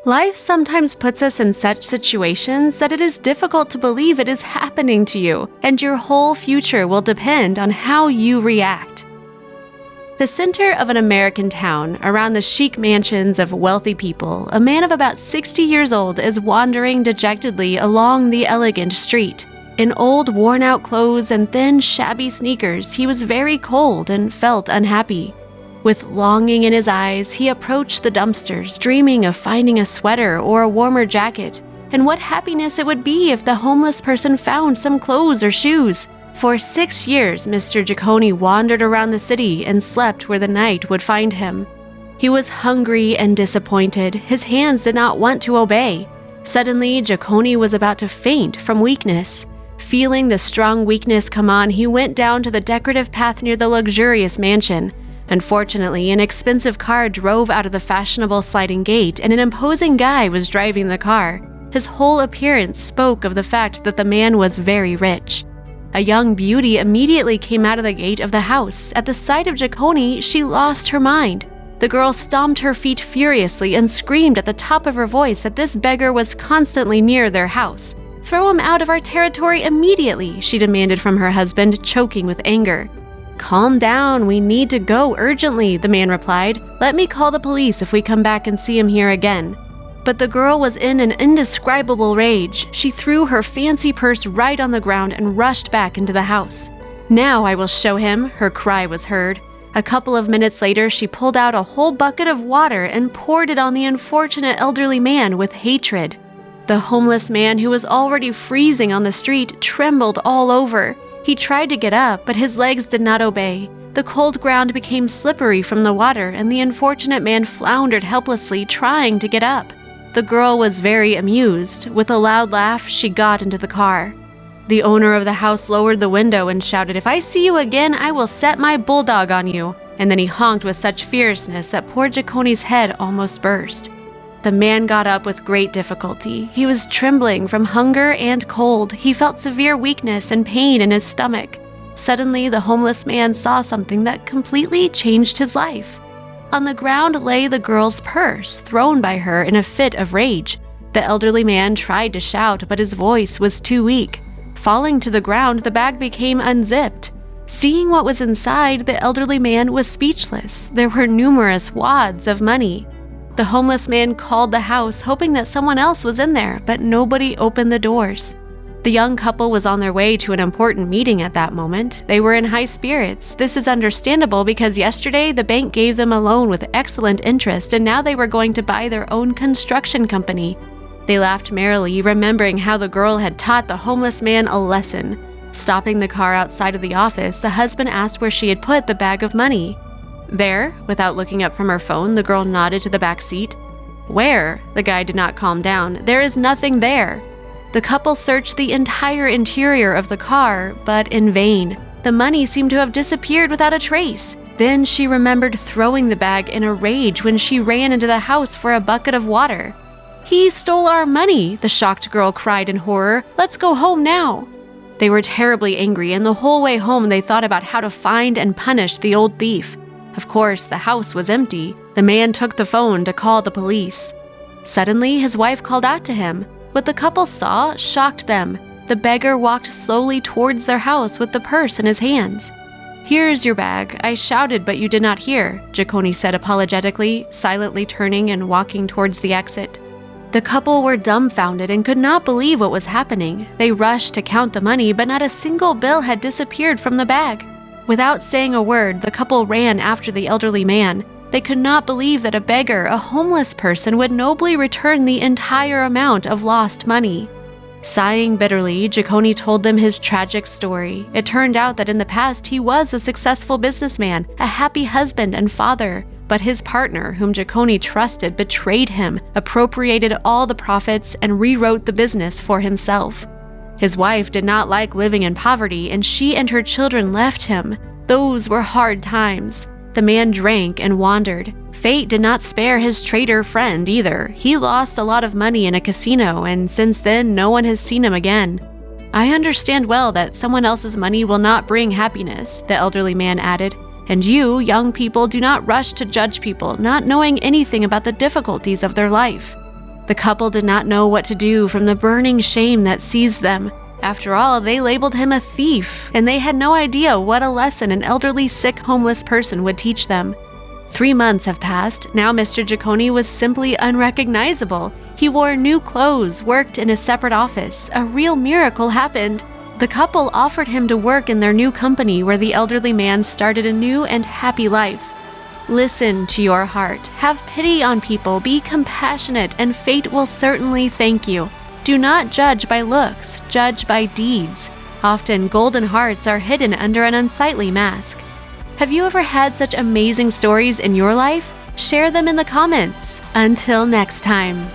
Life sometimes puts us in such situations that it is difficult to believe it is happening to you, and your whole future will depend on how you react. The center of an American town, around the chic mansions of wealthy people, a man of about 60 years old is wandering dejectedly along the elegant street. In old, worn-out clothes and thin, shabby sneakers, he was very cold and felt unhappy. With longing in his eyes, he approached the dumpsters, dreaming of finding a sweater or a warmer jacket, and what happiness it would be if the homeless person found some clothes or shoes. For 6 years, Mr. Giacone wandered around the city and slept where the night would find him. He was hungry and disappointed. His hands did not want to obey. Suddenly, Giacone was about to faint from weakness. Feeling the strong weakness come on, he went down to the decorative path near the luxurious mansion. Unfortunately, an expensive car drove out of the fashionable sliding gate, and an imposing guy was driving the car. His whole appearance spoke of the fact that the man was very rich. A young beauty immediately came out of the gate of the house. At the sight of Giacone, she lost her mind. The girl stomped her feet furiously and screamed at the top of her voice that this beggar was constantly near their house. "Throw him out of our territory immediately," she demanded from her husband, choking with anger. "Calm down, we need to go urgently," the man replied. "Let me call the police if we come back and see him here again." But the girl was in an indescribable rage. She threw her fancy purse right on the ground and rushed back into the house. "Now I will show him," her cry was heard. A couple of minutes later, she pulled out a whole bucket of water and poured it on the unfortunate elderly man with hatred. The homeless man, who was already freezing on the street, trembled all over. He tried to get up, but his legs did not obey. The cold ground became slippery from the water, and the unfortunate man floundered helplessly, trying to get up. The girl was very amused. With a loud laugh, she got into the car. The owner of the house lowered the window and shouted, "If I see you again, I will set my bulldog on you." And then he honked with such fierceness that poor Giacone's head almost burst. The man got up with great difficulty. He was trembling from hunger and cold. He felt severe weakness and pain in his stomach. Suddenly, the homeless man saw something that completely changed his life. On the ground lay the girl's purse, thrown by her in a fit of rage. The elderly man tried to shout, but his voice was too weak. Falling to the ground, the bag became unzipped. Seeing what was inside, the elderly man was speechless. There were numerous wads of money. The homeless man called the house, hoping that someone else was in there, but nobody opened the doors. The young couple was on their way to an important meeting at that moment. They were in high spirits. This is understandable because yesterday the bank gave them a loan with excellent interest, and now they were going to buy their own construction company. They laughed merrily, remembering how the girl had taught the homeless man a lesson. Stopping the car outside of the office, the husband asked where she had put the bag of money. "There," without looking up from her phone, the girl nodded to the back seat. "Where?" The guy did not calm down. "There is nothing there." The couple searched the entire interior of the car, but in vain. The money seemed to have disappeared without a trace. Then she remembered throwing the bag in a rage when she ran into the house for a bucket of water. "He stole our money," the shocked girl cried in horror. "Let's go home now." They were terribly angry, and the whole way home they thought about how to find and punish the old thief. Of course, the house was empty. The man took the phone to call the police. Suddenly, his wife called out to him. What the couple saw shocked them. The beggar walked slowly towards their house with the purse in his hands. "Here's your bag. I shouted, but you did not hear," Giacone said apologetically, silently turning and walking towards the exit. The couple were dumbfounded and could not believe what was happening. They rushed to count the money, but not a single bill had disappeared from the bag. Without saying a word, the couple ran after the elderly man. They could not believe that a beggar, a homeless person, would nobly return the entire amount of lost money. Sighing bitterly, Giacone told them his tragic story. It turned out that in the past he was a successful businessman, a happy husband and father. But his partner, whom Giacone trusted, betrayed him, appropriated all the profits, and rewrote the business for himself. His wife did not like living in poverty, and she and her children left him. Those were hard times. The man drank and wandered. Fate did not spare his traitor friend either. He lost a lot of money in a casino, and since then no one has seen him again. "I understand well that someone else's money will not bring happiness," the elderly man added. "And you, young people, do not rush to judge people, not knowing anything about the difficulties of their life. The couple did not know what to do from the burning shame that seized them. After all, they labeled him a thief, and they had no idea what a lesson an elderly, sick, homeless person would teach them. 3 months have passed. Now Mr. Giacone was simply unrecognizable. He wore new clothes, worked in a separate office. A real miracle happened. The couple offered him to work in their new company where the elderly man started a new and happy life. Listen to your heart. Have pity on people. Be compassionate, and fate will certainly thank you. Do not judge by looks. Judge by deeds. Often, golden hearts are hidden under an unsightly mask. Have you ever had such amazing stories in your life? Share them in the comments. Until next time.